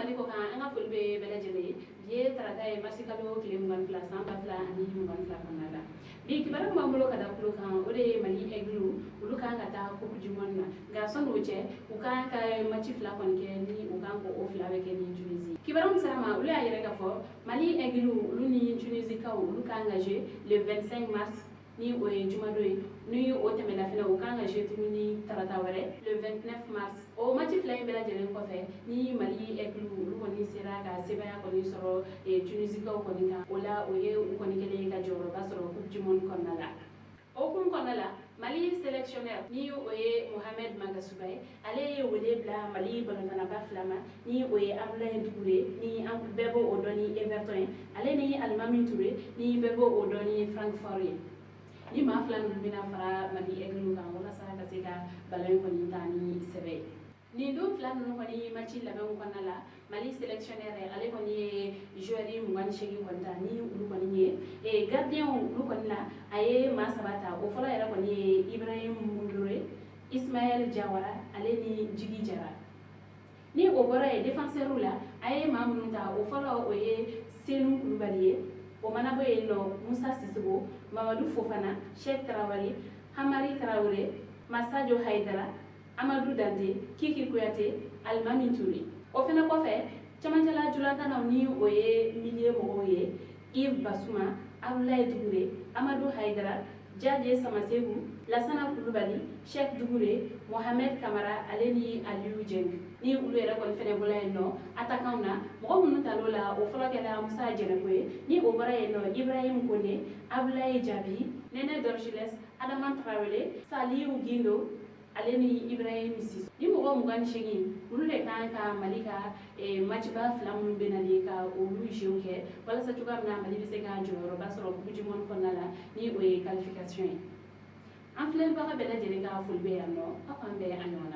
tɛmɛni kɔ kan an ka foli bɛ bɛɛ lajɛlen bi ye tarata ye marisi kalo tile 22 san 2022 kɔnɔna la bi kibaru b'an bolo ka da kulo kan o de ye Mali Aigle olu kan ka taa coupe du monde na nka sɔni o cɛ u kan ka match 2 kɔni kɛ ni u kan ko o 2 bɛ kɛ ni Tunisie kibaru min sera ma olu y'a yɛrɛ ka fɔ Mali Aigle olu ni Tunisie kaw olu kan ka jouer le 25 mars ni o ye jumado ye ni o tɛmɛna fɛnɛ o kan ka jouer tuguni tarata wɛrɛ le 29 mars o match 2 in bɛɛ lajɛlen kɔfɛ ni Mali Aigle olu kɔni sera ka sɛbɛnya kɔni sɔrɔ Tunisie kaw kɔni kan o la o ye u kɔni kɛlen ka jɔyɔrɔba sɔrɔ coupe du monde kɔnɔna la o hukumu kɔnɔna la Mali sélectionneur ni o ye Mohamed Magasuba ye ale ye wele bila Mali balontanaba fila ma ni o ye Abdoulaye Doucouré ni an bɛɛ b'o dɔn ni Everton ye ale ni Alimami Touré ni bɛɛ b'o dɔn ni Francfort ye ni maa fila ninnu bɛna fara Mali Aigle kan walasa ka se ka ballon kɔni ta ni sɛbɛ ye nin don fila ninnu kɔni match labɛnw kɔnɔna la Mali sélectionneur ale kɔni ye joueur 28 kɔni ta ni olu kɔni ye gardien olu kɔni la a ye maa saba ta o fɔlɔ yɛrɛ kɔni ye Ibrahim Mundure Ismaël Diawara ale ni Djigui Diarra ni o bɔra ye défenseur la a ye maa minnu ta o fɔlɔ o ye Senu Kulubali ye o mana bɔ yen nɔ Musa Sissoko Mamadou Fofana Cheikh Traoré Hamari Traoré Massadio Haidara Amadou Dante Kiki Kouyaté Alimami Touré o fana kɔfɛ camancɛla julantanaw ni o ye milieu mɔgɔw ye Yves Bassouma Abdoulaye Doucouré Amadou Haidara Diadje Samasekou Lassana Coulibaly Cheikh Doucouré Mohamed Kamara ale ni Aliou Dieng ni olu yɛrɛ kɔni fɛnɛ bɔla yen nɔ attaquant na mɔgɔ minnu tal'o la o fɔlɔ kɛra Musa Jɛnɛko ye ni o bɔra yen nɔ Ibrahim Kone Abdoulaye Diaby Nene Dorchiles Adama Traoré Saliou Guindo ale ni Ibrahim Sissoko ni mɔgɔ 28 olu de kan ka Mali ka matchba fila minnu bɛ nalen ka olu jeu kɛ walasa cogoya min na Mali bɛ se ka jɔyɔrɔba sɔrɔ coupe du monde kɔnɔna la ni o ye qualification ye an filɛbaga bɛɛ lajɛlen ka foli bɛ yan nɔ aw k'an bɛn a ɲɔgɔn na